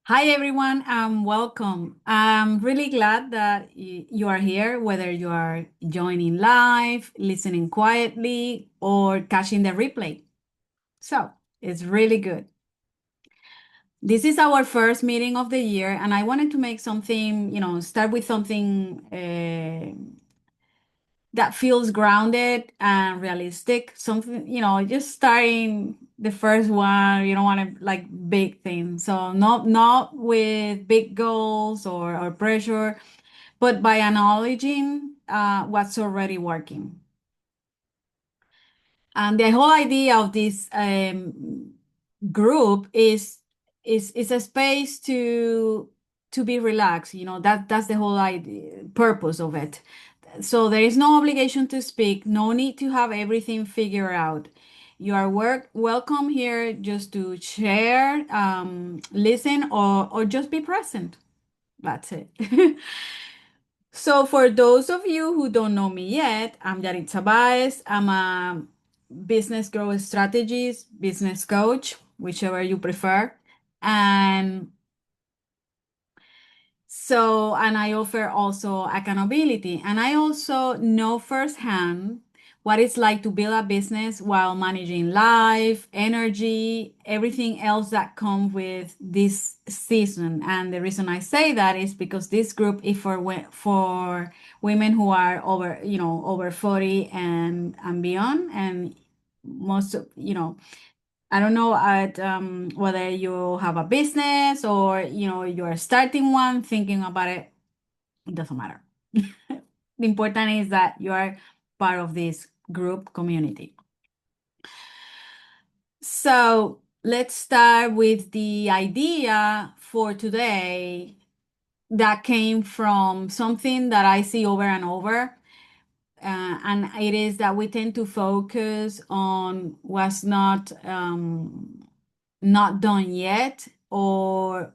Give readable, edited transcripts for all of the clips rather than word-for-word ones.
Hi, everyone, welcome. I'm really glad that you are here, whether you are joining live, listening quietly, or catching the replay. So it's really good. This is our first meeting of the year, and I wanted to make something, start with something that feels grounded and realistic. Something, just starting the first one, you don't want to like big things. So not with big goals or pressure, but by acknowledging what's already working. And the whole idea of this group is a space to be relaxed. That's the whole idea, purpose of it. So there is no obligation to speak, no need to have everything figured out. You are welcome here just to share, listen, or just be present. That's it. So for those of you who don't know me yet, I'm Yaritza Baez. I'm a business growth strategist, business coach, whichever you prefer. And and I offer also accountability. And I also know firsthand what it's like to build a business while managing life, energy, everything else that comes with this season. And the reason I say that is because this group is for women who are over 40 and beyond. And most of, I don't know whether you have a business or you're starting one, thinking about it. It doesn't matter. The important is that you are part of this group community. So let's start with the idea for today that came from something that I see over and over. And it is that we tend to focus on what's not done yet, or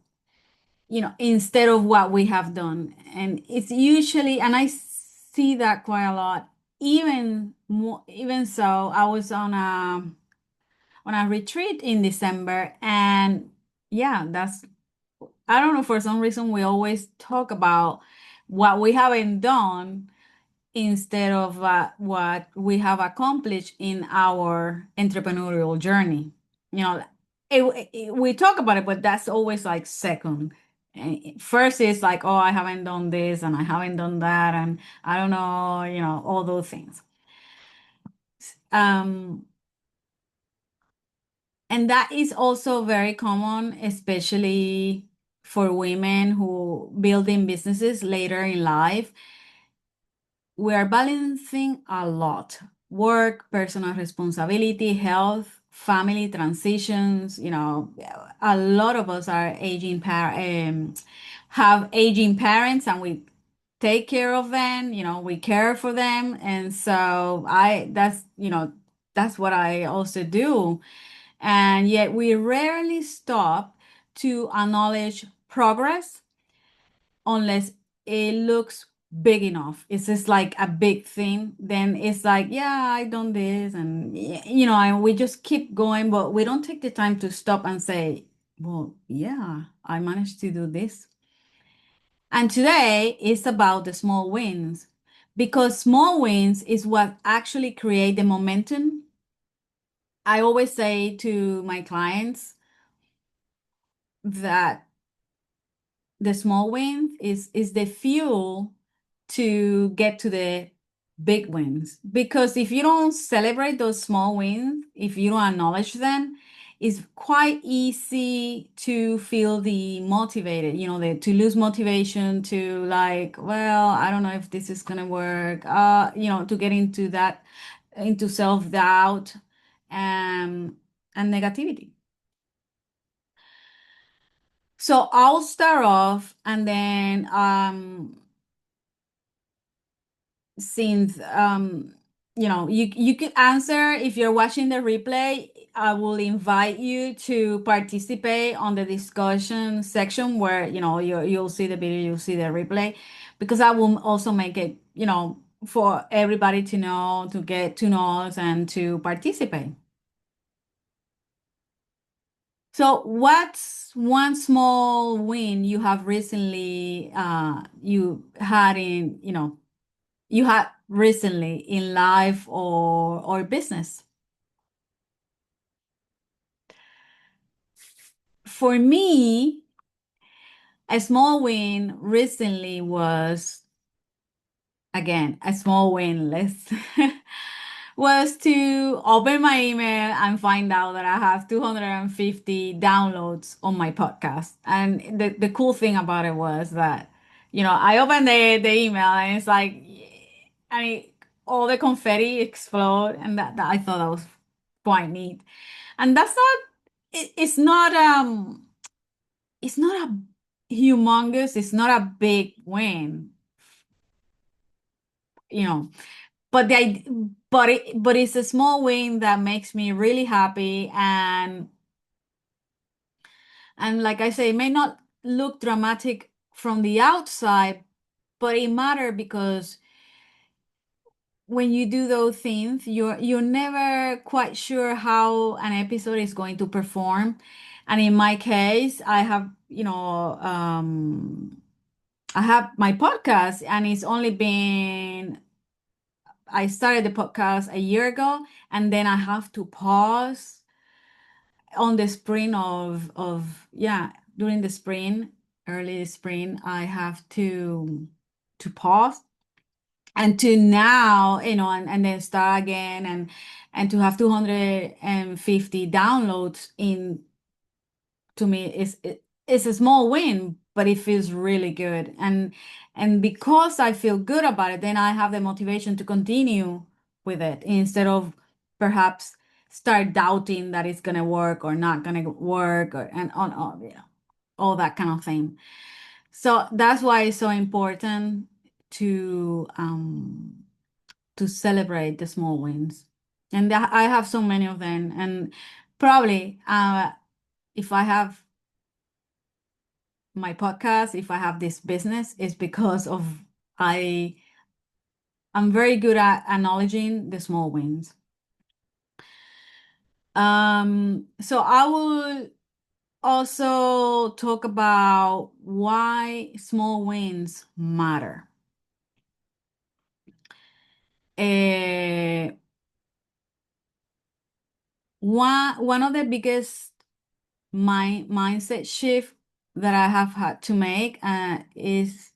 instead of what we have done. And it's usually, and I see that quite a lot. Even more, even so, I was on a retreat in December, and yeah, that's, I don't know, for some reason we always talk about what we haven't done instead of what we have accomplished in our entrepreneurial journey. You know, we talk about it, but that's always like second. And first is like, oh, I haven't done this and I haven't done that, and I don't know, all those things. Um, and that is also very common, especially for women who building businesses later in life. We are balancing a lot: work, personal responsibility, health, family transitions. A lot of us are have aging parents, and we take care of them. We care for them. And so that's what I also do. And yet we rarely stop to acknowledge progress unless it looks big enough. It's just like a big thing. Then it's like, yeah, I done this, and and we just keep going, but we don't take the time to stop and say, well, yeah, I managed to do this. And today is about the small wins, because small wins is what actually create the momentum. I always say to my clients that the small wins is the fuel to get to the big wins. Because if you don't celebrate those small wins, if you don't acknowledge them, it's quite easy to feel demotivated, to lose motivation, to like, well, I don't know if this is gonna work, to get into self-doubt and negativity. So I'll start off, and then since you could answer if you're watching the replay. I will invite you to participate on the discussion section where you'll see the video, you'll see the replay, because I will also make it for everybody to know, to get to know us and to participate. So what's one small win you have recently you had in, you had recently in life or business? For me, a small win recently was, again, a small win list was to open my email and find out that I have 250 downloads on my podcast. And the cool thing about it was that, I opened the email and it's like, I mean, all the confetti explode, and that I thought that was quite neat. And that's not, it's not a humongous, it's not a big win, you know. But it's a small win that makes me really happy, and like I say, it may not look dramatic from the outside, but it matters because when you do those things, you're never quite sure how an episode is going to perform. And in my case, I have my podcast, and it's only been, I started the podcast a year ago, and then I have to pause on the spring yeah, during the spring, early spring, I have to pause, and to now, and then start again, and to have 250 downloads in, to me, it's a small win, but it feels really good. And because I feel good about it, then I have the motivation to continue with it instead of perhaps start doubting that it's gonna work or not gonna work, or and on all, all that kind of thing. So that's why it's so important to celebrate the small wins. And I have so many of them, and probably if I have my podcast, if I have this business, is because of I I'm very good at acknowledging the small wins. So I will also talk about why small wins matter. Uh, one of the biggest mindset shift that I have had to make is,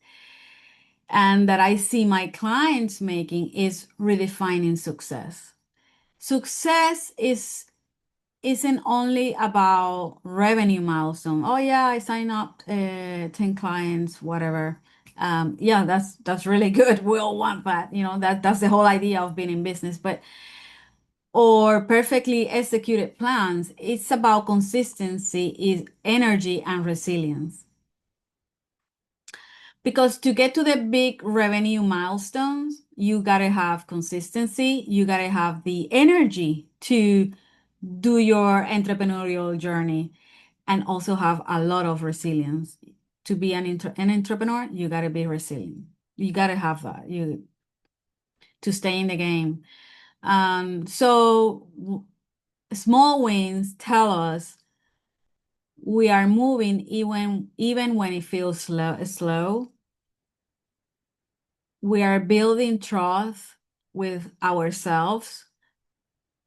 and that I see my clients making, is redefining success. Success isn't only about revenue milestone. Oh yeah, I sign up 10 clients, whatever. Yeah, that's really good. We all want that. That's the whole idea of being in business. But or perfectly executed plans. It's about consistency, is energy and resilience. Because to get to the big revenue milestones, you gotta have consistency, you gotta have the energy to do your entrepreneurial journey, and also have a lot of resilience. To be an entrepreneur, you gotta be resilient. You gotta have that. You to stay in the game. Small wins tell us we are moving even when it feels slow. We are building trust with ourselves,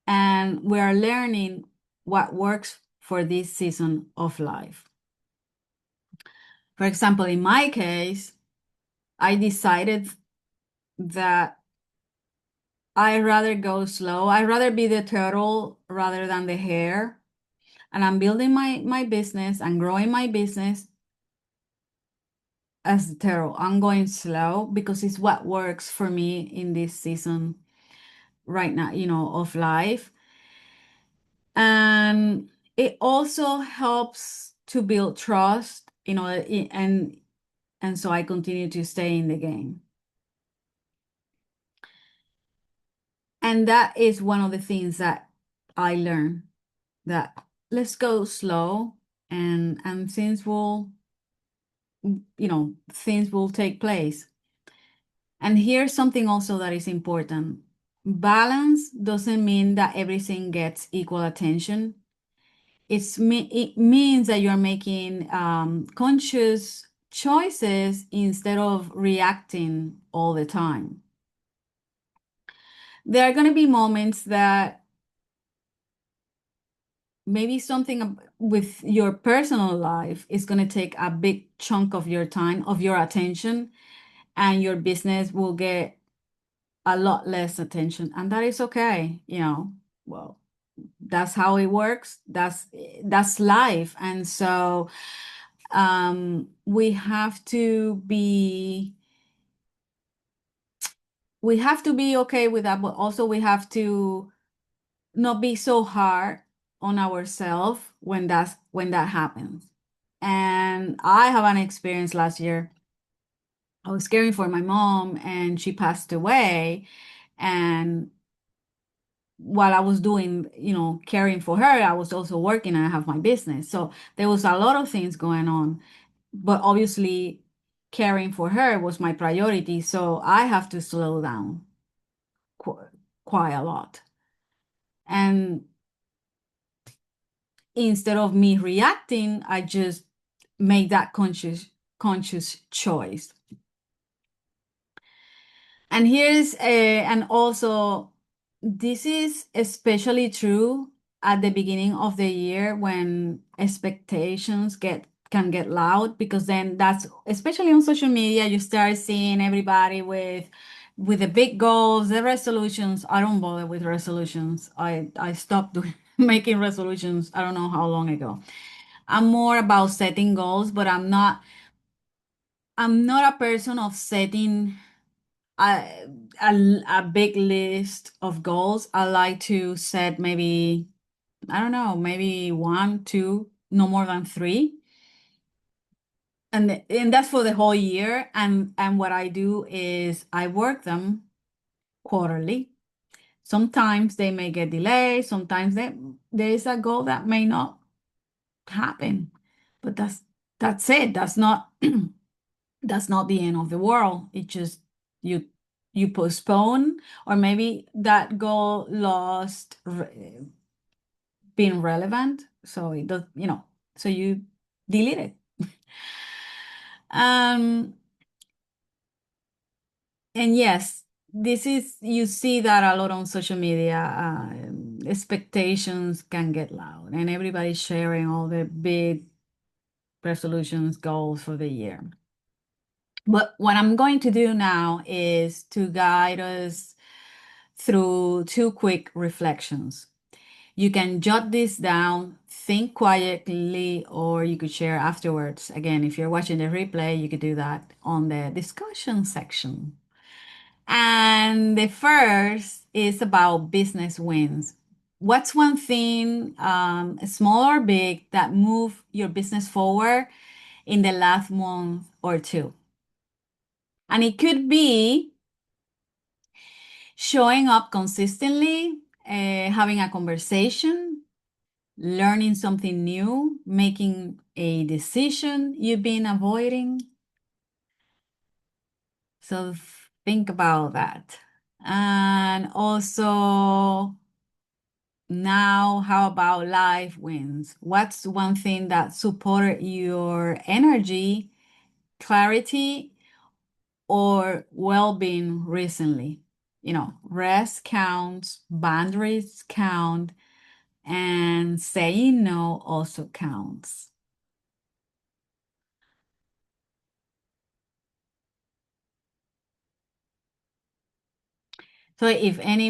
and we are learning what works for this season of life. For example, in my case, I decided that I rather go slow. I rather be the turtle rather than the hare. And I'm building my business and growing my business as the turtle. I'm going slow because it's what works for me in this season right now, of life. And it also helps to build trust, and so I continue to stay in the game. And that is one of the things that I learned, that let's go slow, and things will take place. And here's something also that is important. Balance doesn't mean that everything gets equal attention. it means that you're making conscious choices instead of reacting all the time. There are going to be moments that maybe with your personal life is going to take a big chunk of your time, of your attention, and your business will get a lot less attention. And that is okay, Well, that's how it works. That's life. And so we have to be okay with that, but also we have to not be so hard on ourselves when that happens. And I have an experience last year. I was caring for my mom and she passed away. And while I was doing, caring for her, I was also working and I have my business. So there was a lot of things going on. But obviously, caring for her was my priority. So I have to slow down qu quite a lot. And instead of me reacting, I just made that conscious choice. And also this is especially true at the beginning of the year when expectations can get loud, because then that's especially on social media, you start seeing everybody with the big goals, the resolutions. I don't bother with resolutions. I stopped doing making resolutions. I don't know how long ago. I'm more about setting goals, but I'm not a person of setting a, a big list of goals. I like to set maybe, I don't know, maybe one, two, no more than three. And that's for the whole year. And what I do is I work them quarterly. Sometimes they may get delayed. Sometimes there is a goal that may not happen. But that's it. That's not the end of the world. It just you you postpone, or maybe that goal lost being relevant, so it does, so you delete it. Um, and yes, this is you see that a lot on social media. Expectations can get loud, and everybody's sharing all the big resolutions, goals for the year. But what I'm going to do now is to guide us through two quick reflections. You can jot this down, think quietly, or you could share afterwards. Again, if you're watching the replay, you could do that on the discussion section. And the first is about business wins. What's one thing, small or big, that moved your business forward in the last month or two? And it could be showing up consistently, having a conversation, learning something new, making a decision you've been avoiding. So think about that. And also, now, how about life wins? What's one thing that supported your energy, clarity, or well-being recently? Rest counts, boundaries count, and saying no also counts. So if any,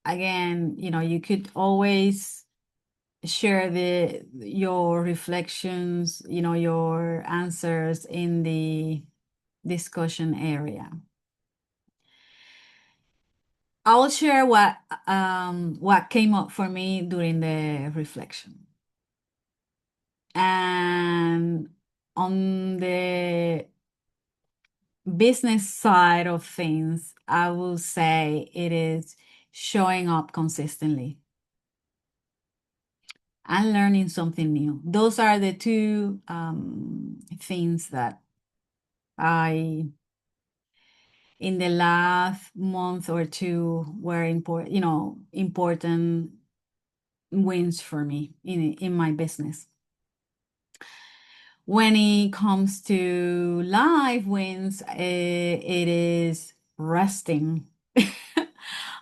again, you could always share your reflections, your answers in the discussion area. I'll share what came up for me during the reflection. And on the business side of things, I will say it is showing up consistently and learning something new. Those are the two things that I, in the last month or two, were important, important wins for me in my business. When it comes to life wins, it is resting.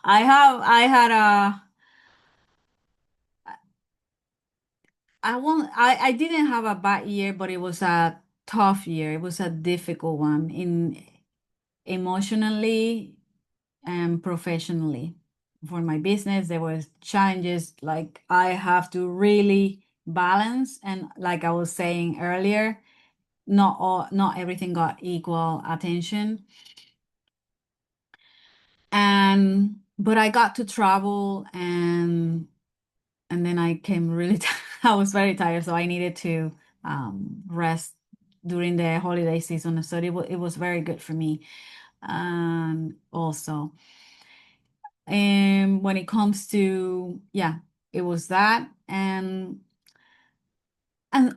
I had a I didn't have a bad year, but it was a tough year. It was a difficult one in emotionally and professionally. For my business, there was challenges like I have to really balance, and like I was saying earlier, not everything got equal attention. And but I got to travel, and then I came really I was very tired, so I needed to rest during the holiday season. So it was very good for me. And also, when it comes to, yeah, it was that. And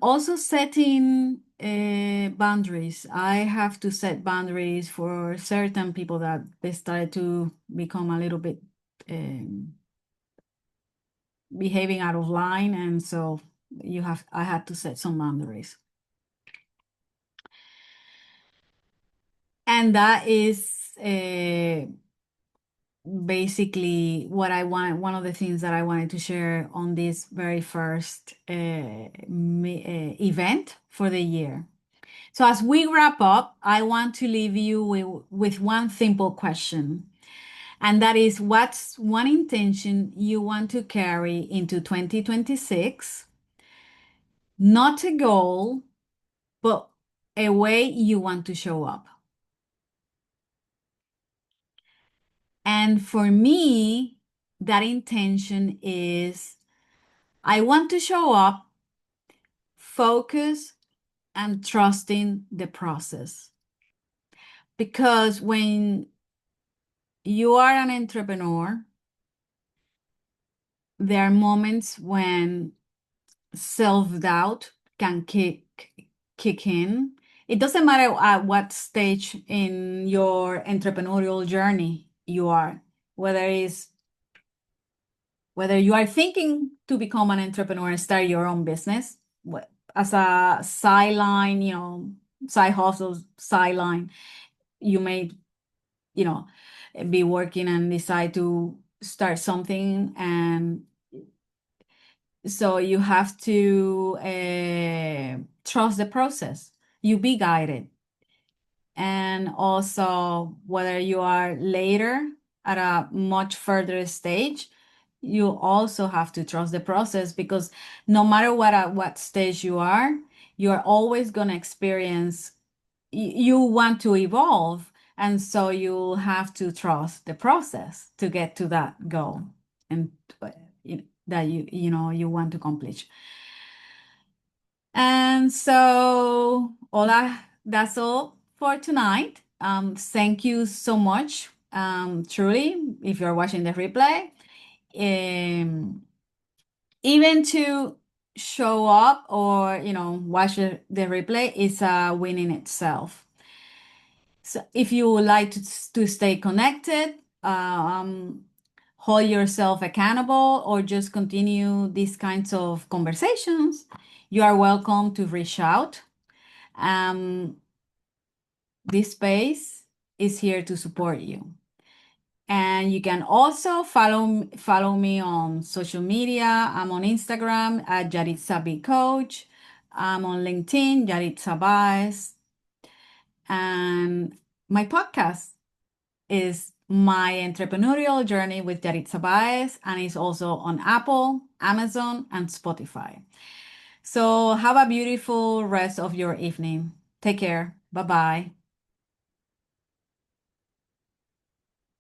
also setting boundaries. I have to set boundaries for certain people that they started to become a little bit um, behaving out of line, and so I had to set some boundaries. And that is basically what I want. One of the things that I wanted to share on this very first event for the year. So as we wrap up, I want to leave you with one simple question. And that is, what's one intention you want to carry into 2026? Not a goal, but a way you want to show up. And for me, that intention is I want to show up, focus, and trusting the process. Because when you are an entrepreneur, there are moments when self-doubt can kick in. It doesn't matter at what stage in your entrepreneurial journey you are, whether it's whether you are thinking to become an entrepreneur and start your own business as a sideline, side hustle, sideline, you may, you know, be working and decide to start something. And so you have to trust the process. You be guided. And also, whether you are later at a much further stage, you also have to trust the process, because no matter what at what stage you are always going to experience, you want to evolve, and so you have to trust the process to get to that goal and that you want to accomplish. And so, Ola, that's all for tonight. Thank you so much. Truly, if you're watching the replay, um, even to show up or watch the replay is a win in itself. So, if you would like to stay connected, hold yourself accountable, or just continue these kinds of conversations, you are welcome to reach out. Um, this space is here to support you. And you can also follow me on social media. I'm on Instagram at Yaritza B Coach. I'm on LinkedIn, Yaritza Baez. And my podcast is My Entrepreneurial Journey with Yaritza Baez, and it's also on Apple, Amazon, and Spotify. So have a beautiful rest of your evening. Take care. Bye bye.